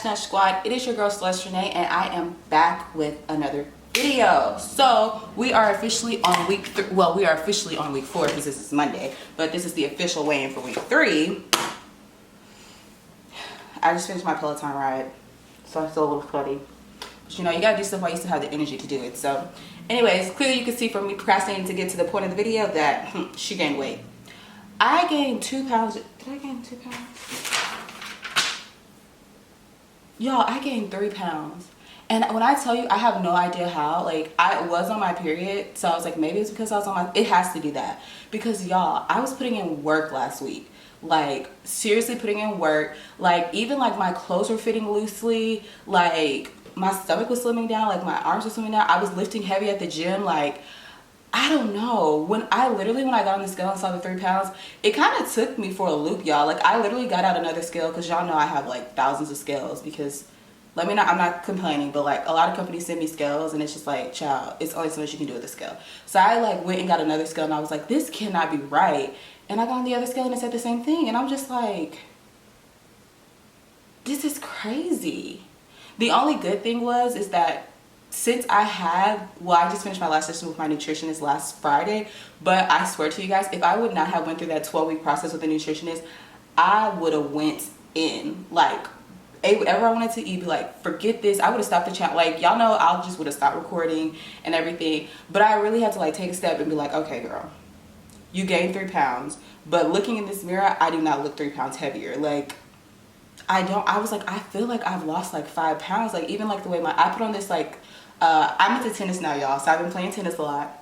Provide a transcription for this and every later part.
Nash Squad? It is your girl Celeste Renee, and I am back with another video. So we are officially on week 3. Well, we are officially on week 4 because this is Monday, but this is the official weigh-in for week 3. I just finished my Peloton ride, so I'm still a little sweaty. But you know, you gotta do stuff while you still have the energy to do it. So anyways, clearly you can see from me procrastinating to get to the point of the video that she gained weight. I gained 2 pounds. Did I gain 2 pounds? Y'all, I gained 3 pounds. And when I tell you, I have no idea how. Like, I was on my period, so I was like, maybe it's because I was on my... It has to be that. Because, y'all, I was putting in work last week. Like, seriously putting in work. Like, even, like, my clothes were fitting loosely. Like, my stomach was slimming down. Like, my arms were slimming down. I was lifting heavy at the gym. Like, I don't know. When I got on the scale and saw the 3 pounds, it kind of took me for a loop, y'all. Like, I literally got out another scale because y'all know I have, like, thousands of scales because... I'm not complaining, but like a lot of companies send me scales and it's just like, child, it's only so much you can do with a scale. So I like went and got another scale and I was like, this cannot be right. And I got on the other scale and it said the same thing. And I'm just like, this is crazy. The only good thing is that since I just finished my last session with my nutritionist last Friday, but I swear to you guys, if I would not have went through that 12-week process with the nutritionist, I would have went in like, whatever I wanted to eat, be like, forget this. I would have stopped the channel. Like, y'all know, I just would have stopped recording and everything. But I really had to like take a step and be like, okay, girl, you gained 3 pounds. But looking in this mirror, I do not look 3 pounds heavier. Like, I was like, I feel like I've lost like 5 pounds. Like, even like the way I put on this, like, I'm into tennis now, y'all. So I've been playing tennis a lot.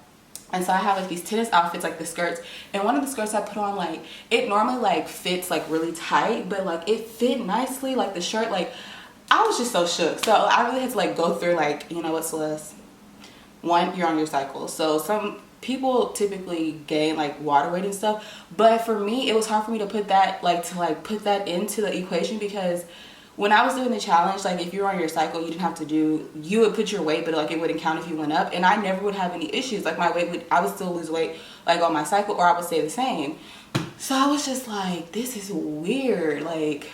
And so I have like these tennis outfits, like the skirts, and one of the skirts I put on, like, it normally like fits like really tight, but like it fit nicely, like the shirt, like I was just so shook. So I really had to like go through, like, you know what, Celeste, one, you're on your cycle. So some people typically gain like water weight and stuff, but for me it was hard for me to put that put that into the equation because when I was doing the challenge, like if you were on your cycle, you would put your weight, but like it wouldn't count if you went up, and I never would have any issues. Like I would still lose weight like on my cycle, or I would stay the same. So I was just like, this is weird. Like,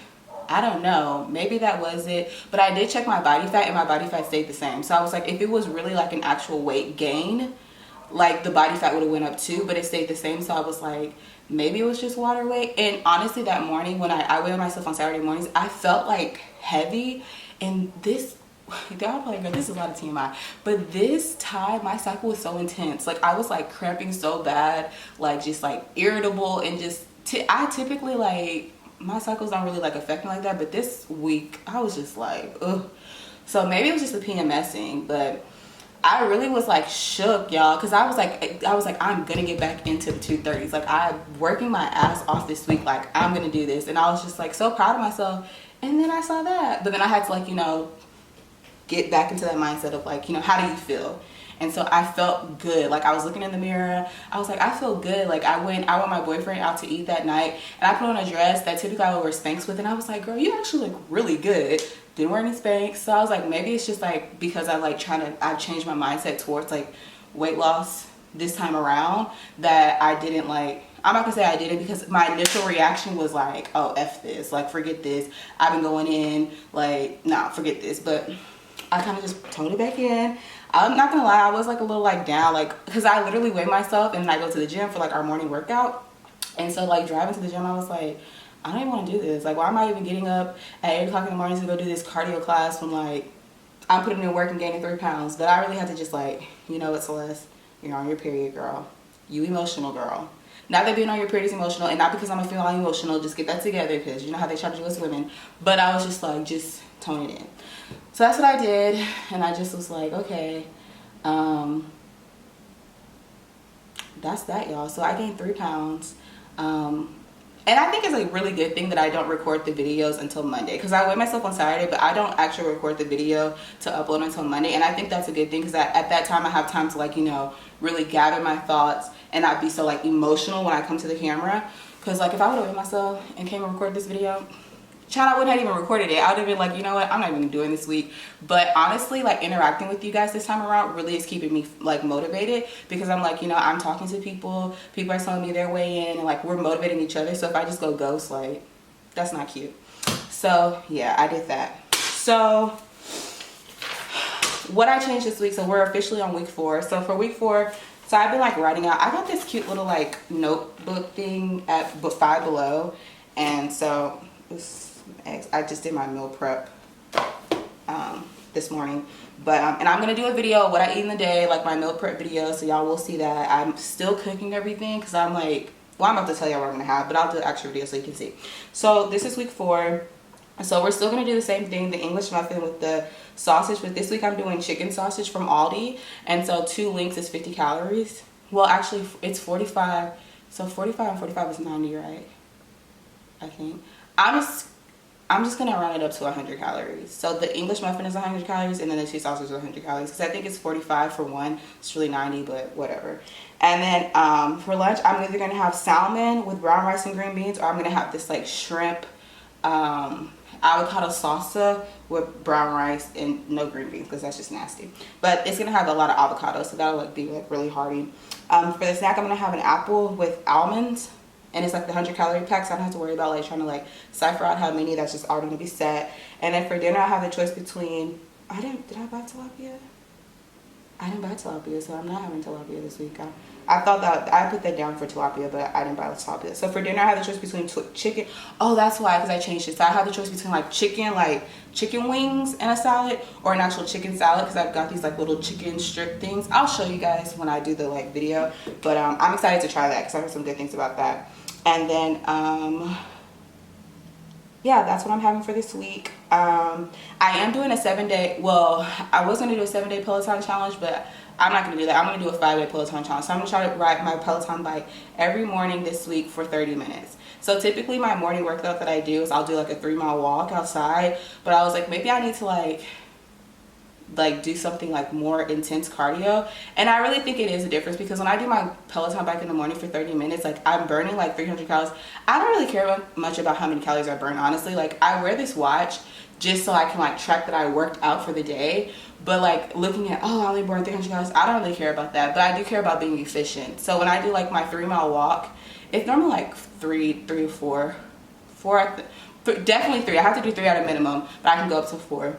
I don't know, maybe that was it, but I did check my body fat and my body fat stayed the same. So I was like, if it was really like an actual weight gain, like the body fat would have went up too, but it stayed the same. So I was like, maybe it was just water weight. And honestly, that morning when I weighed myself on Saturday mornings, I felt like heavy. And this, y'all probably go, this is a lot of TMI, but this time my cycle was so intense. Like I was like cramping so bad, like just like irritable, and just I typically like, my cycles don't really like affect me like that, but this week I was just like, ugh. So maybe it was just the PMSing, but I really was like shook, y'all, because I was like, I'm gonna get back into the 230s. Like, I'm working my ass off this week. Like, I'm gonna do this. And I was just like so proud of myself. And then I saw that, but then I had to like, you know, get back into that mindset of like, you know, how do you feel? And so I felt good. Like, I was looking in the mirror, I was like, I feel good. Like, I went my boyfriend out to eat that night, and I put on a dress that typically I would wear Spanx with, and I was like, girl, you actually look really good. Didn't wear any Spanx. So I was like, maybe it's just like because I've changed my mindset towards like weight loss this time around, that I didn't like, I'm not gonna say I didn't, because my initial reaction was like, oh, F this, like forget this, I've been going in, like, nah, forget this. But I kind of just toned it back in. I'm not gonna lie, I was like a little like down, like, because I literally weigh myself and then I go to the gym for like our morning workout. And so like driving to the gym, I was like, I don't even want to do this. Like, why am I even getting up at 8 o'clock in the morning to go do this cardio class when like I'm putting in work and gaining 3 pounds? But I really had to just like, you know what, Celeste, you're on your period, girl. You emotional, girl. Not that being on your period is emotional, and not because I'm a female emotional, just get that together, because you know how they try to do us women. But I was just like, just tone it in. So that's what I did, and I just was like, okay, that's that, y'all. So I gained 3 pounds. And I think it's a really good thing that I don't record the videos until Monday, because I weigh myself on Saturday, but I don't actually record the video to upload until Monday. And I think that's a good thing, because at that time I have time to like, you know, really gather my thoughts and not be so like emotional when I come to the camera. Because like if I would have weighed myself and came and recorded this video, child, I wouldn't have even recorded it. I would have been like, you know what, I'm not even doing this week. But honestly, like interacting with you guys this time around really is keeping me like motivated, because I'm like, you know, I'm talking to people are telling me their way in, and like we're motivating each other. So if I just go ghost, like, that's not cute. So yeah, I did that. So what I changed this week, so we're officially on week 4. So for week 4, so I've been like writing out, I got this cute little like notebook thing at Five Below, and so I just did my meal prep this morning, but and I'm gonna do a video of what I eat in the day, like my meal prep video, so y'all will see that. I'm still cooking everything because I'm like, well, I'm about to tell y'all what I'm gonna have, but I'll do an extra video so you can see. So this is week 4. So we're still gonna do the same thing, the English muffin with the sausage, but this week I'm doing chicken sausage from Aldi, and so 2 links is 50 calories. Well, actually it's 45, so 45 and 45 is 90, right? I think. I'm just gonna round it up to 100 calories. So the English muffin is 100 calories, and then the 2 sausages are 100 calories, because I think it's 45 for one. It's really 90, but whatever. And then for lunch, I'm either gonna have salmon with brown rice and green beans, or I'm gonna have this like shrimp avocado salsa with brown rice and no green beans, because that's just nasty. But it's gonna have a lot of avocado, so that'll like be like really hearty. For the snack, I'm gonna have an apple with almonds, and it's like the 100 calorie pack, so I don't have to worry about like trying to like cipher out how many. That's just already gonna be set. And then for dinner, I have the choice between, did I buy tilapia? I didn't buy tilapia, so I'm not having tilapia this week. I thought that I put that down for tilapia, but I didn't buy tilapia. So for dinner, I have the choice between chicken. Oh, that's why, because I changed it. So I have the choice between like chicken wings and a salad, or an actual chicken salad, because I've got these like little chicken strip things. I'll show you guys when I do the like video, but I'm excited to try that because I heard some good things about that. And then yeah, that's what I'm having for this week. I am doing a 7-day, well, I was going to do a 7-day Peloton challenge, but I'm not going to do that. I'm going to do a 5-day Peloton challenge. So I'm going to try to ride my Peloton bike every morning this week for 30 minutes. So typically my morning workout that I do is I'll do like a 3-mile walk outside, but I was like, maybe I need to like do something like more intense cardio. And I really think it is a difference, because when I do my Peloton bike in the morning for 30 minutes, like I'm burning like 300 calories. I don't really care much about how many calories I burn, honestly. Like I wear this watch just so I can like track that I worked out for the day, but like looking at, oh, I only burned 300 calories, I don't really care about that. But I do care about being efficient. So when I do like my 3-mile walk, it's normally like three to four, definitely 3. I have to do 3 at a minimum, but I can go up to 4.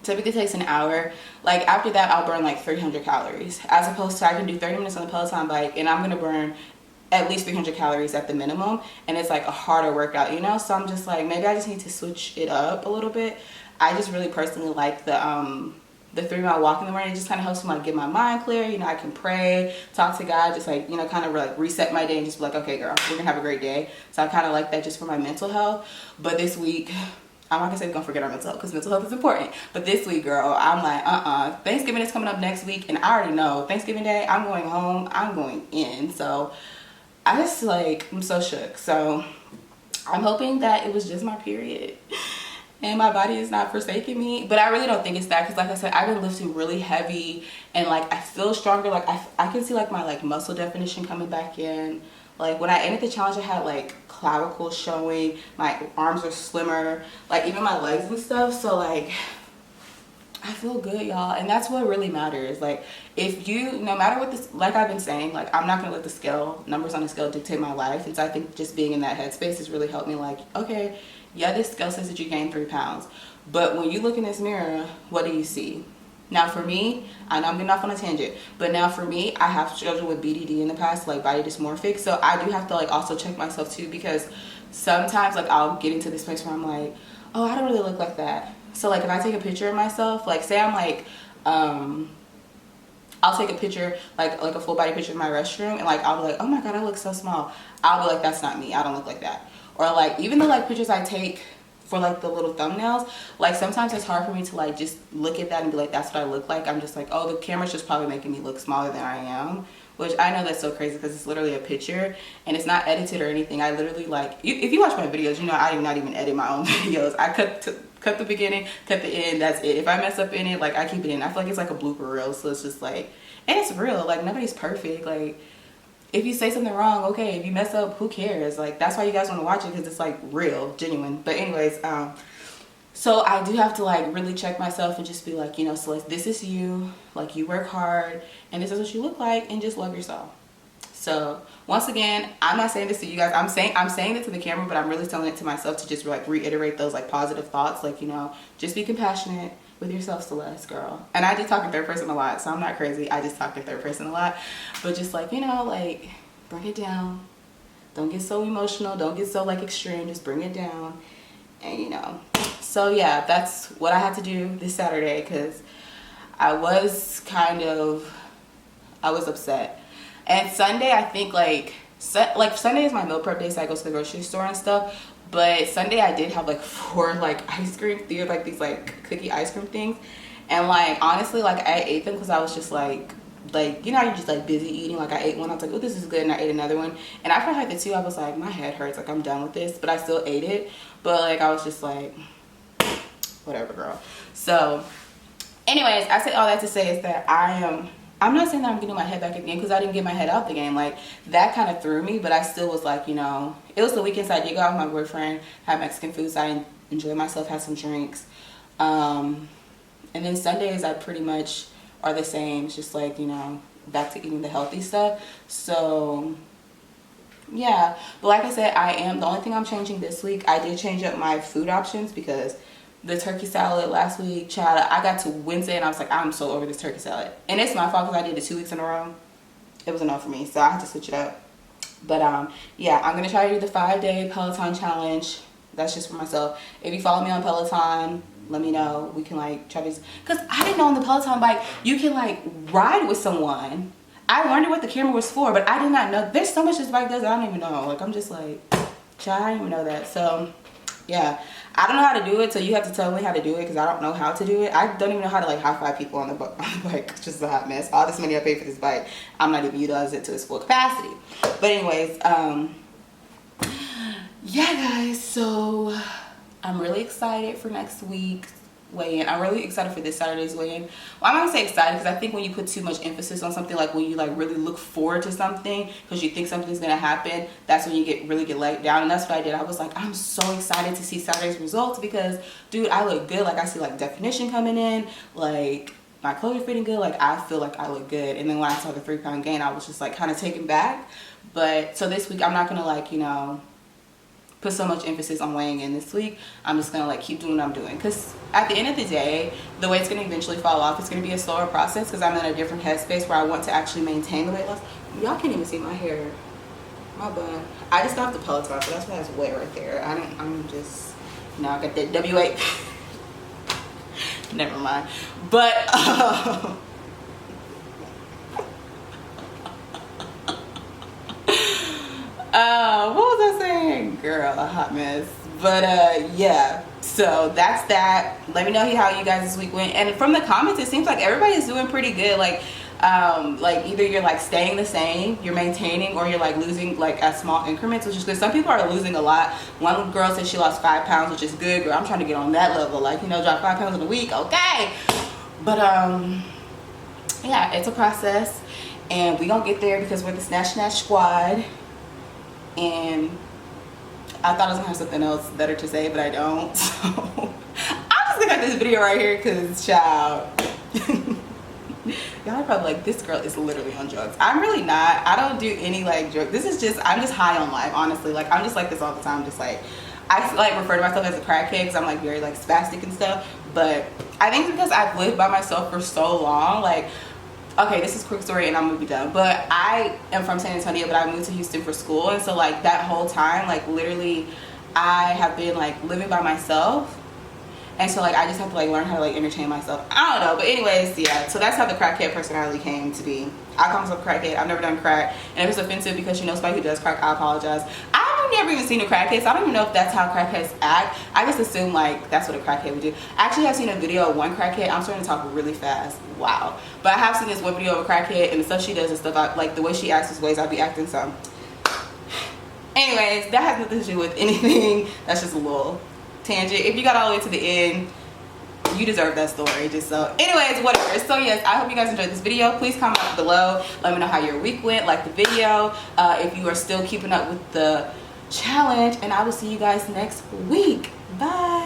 Typically takes an hour. Like after that, I'll burn like 300 calories, as opposed to I can do 30 minutes on the Peloton bike and I'm gonna burn at least 300 calories at the minimum, and it's like a harder workout, you know. So I'm just like, maybe I just need to switch it up a little bit. I just really personally like the 3-mile walk in the morning. It just kind of helps me like get my mind clear, you know. I can pray, talk to God, just like, you know, kind of like reset my day and just be like, okay girl, we're gonna have a great day. So I kind of like that just for my mental health. But this week, I'm not gonna say don't forget our mental health, because mental health is important. But this week, girl, I'm like, Thanksgiving is coming up next week, and I already know Thanksgiving Day, I'm going home, I'm going in. So I just like, I'm so shook. So I'm hoping that it was just my period and my body is not forsaking me. But I really don't think it's that, because like I said, I've been lifting really heavy and like I feel stronger. Like I can see like my like muscle definition coming back in. Like when I ended the challenge, I had like clavicles showing, my arms are slimmer, like even my legs and stuff. So like I feel good, y'all, and that's what really matters. Like if you, no matter what this, like I've been saying, like I'm not gonna let the numbers on the scale dictate my life. And so I think just being in that headspace has really helped me. Like, okay, yeah, this scale says that you gained 3 pounds, but when you look in this mirror, what do you see? Now for me, I know I'm getting off on a tangent, but now for me, I have struggled with BDD in the past, like body dysmorphic. So I do have to like also check myself too, because sometimes like I'll get into this place where I'm like, oh, I don't really look like that. So like if I take a picture of myself, like say I'm like, I'll take a picture, like a full body picture of my restroom, and like I'll be like, oh my God, I look so small. I'll be like, that's not me, I don't look like that. Or like even the like pictures I take for like the little thumbnails, like sometimes it's hard for me to like just look at that and be like, that's what I look like. I'm just like, oh, the camera's just probably making me look smaller than I am, which I know that's so crazy because it's literally a picture and it's not edited or anything. I literally like, if you watch my videos, you know I do not even edit my own videos. I cut the beginning, cut the end, that's it. If I mess up in it, like I keep it in. I feel like it's like a blooper reel, so it's just like, and it's real, like nobody's perfect. Like if you say something wrong, okay, if you mess up, who cares? Like that's why you guys want to watch it, because it's like real, genuine. But anyways, so I do have to like really check myself and just be like, you know, so like, this is you, like you work hard and this is what you look like, and just love yourself. So once again, I'm not saying this to you guys. I'm saying it to the camera, but I'm really telling it to myself to just like reiterate those like positive thoughts. Like, you know, just be compassionate with yourself, Celeste, girl. And I just talk in third person a lot, so I'm not crazy. I just talk in third person a lot. But just like, you know, like bring it down. Don't get so emotional. Don't get so like extreme. Just bring it down. And you know. So yeah, that's what I had to do this Saturday because I was upset. And Sunday, I think like Sunday is my meal prep day, so I go to the grocery store and stuff. But Sunday I did have like 4 like ice cream, like these like cookie ice cream things. And like honestly, like I ate them because I was just like you know, you're just like busy eating. Like I ate one, I was like, oh, this is good, and I ate another one. And after I had the 2, I was like, my head hurts, like I'm done with this. But I still ate it. But like I was just like, whatever, girl. So anyways, I said all that to say is that I'm not saying that I'm getting my head back in the game because I didn't get my head out the game. Like that kind of threw me, but I still was like, you know, it was the weekend, so I did go out with my boyfriend, had Mexican food, so I enjoyed myself, had some drinks. And then Sundays I pretty much are the same. It's just like, you know, back to eating the healthy stuff. So yeah, but like I said, the only thing I'm changing this week, I did change up my food options because the turkey salad last week, child, I got to Wednesday and I was like, I'm so over this turkey salad. And it's my fault because I did it 2 weeks in a row. It was enough for me, so I had to switch it up. But yeah, I'm gonna try to do the 5-day Peloton challenge. That's just for myself. If you follow me on Peloton, let me know. We can like try this, because I didn't know on the Peloton bike you can like ride with someone. I wondered what the camera was for, but I did not know. There's so much this bike does, I don't even know. Like I'm just like, child, I didn't even know that. So yeah, I don't know how to do it, so you have to tell me how to do it because I don't know how to do it. I don't even know how to like high five people on the bike. It's just a hot mess. All this money I paid for this bike, I'm not even utilizing it to its full capacity. But anyways, yeah guys, so I'm really excited for next week's weigh-in. I'm really excited for this Saturday's weigh-in. Well, I'm not gonna say excited because I think when you put too much emphasis on something, like when you like really look forward to something because you think something's gonna happen, that's when you really get let down. And that's what I did. I was like, I'm so excited to see Saturday's results because dude, I look good. Like I see like definition coming in, like my clothes are fitting good, like I feel like I look good. And then when I saw the 3-pound gain, I was just like kind of taken back. But so this week I'm not gonna like, you know, put so much emphasis on weighing in this week. I'm just gonna like keep doing what I'm doing because at the end of the day, the weight's gonna eventually fall off. It's gonna be a slower process because I'm in a different headspace where I want to actually maintain the weight loss. Y'all can't even see my hair, my bun. I just got the Peloton, so that's why it's way right there. I'm just, you know, I got that W8. Never mind. But what was I saying? Girl, a hot mess. But yeah, so that's that. Let me know how you guys this week went. And from the comments, it seems like everybody's doing pretty good. Like either you're like staying the same, you're maintaining, or you're like losing like at small increments, which is good. Some people are losing a lot. One girl said she lost 5 pounds, which is good, girl. I'm trying to get on that level, like, you know, drop 5 pounds in a week, okay. But yeah, it's a process and we gonna get there because we're the Snatch Squad. And I thought I was gonna have something else better to say, but I don't. So I'm just gonna have this video right here because, child, y'all are probably like, this girl is literally on drugs. I'm really not. I don't do any like drugs. This is just, I'm just high on life, honestly. Like I'm just like this all the time. Just like, I like refer to myself as a crackhead because I'm like very like spastic and stuff. But I think it's because I've lived by myself for so long. Like, okay, this is a quick story and I'm gonna be done. But I am from San Antonio, but I moved to Houston for school. And so like that whole time, like literally I have been like living by myself. And so like I just have to like learn how to like entertain myself. I don't know, but anyways, yeah. So that's how the crackhead personality came to be. I call myself a crackhead. I've never done crack. And if it's offensive because you know somebody who does crack, I apologize. I've never even seen a crackhead, so I don't even know if that's how crackheads act. I just assume like that's what a crackhead would do. Actually, I've seen a video of one crackhead. I'm starting to talk really fast. Wow. But I have seen this one video of a crackhead and the stuff she does and stuff. Like the way she acts is ways I'd be acting. So anyways, that has nothing to do with anything. That's just a little tangent. If you got all the way to the end, you deserve that story. Just so anyways, whatever. So yes, I hope you guys enjoyed this video. Please comment below, let me know how your week went, like the video, if you are still keeping up with the challenge, and I will see you guys next week. Bye.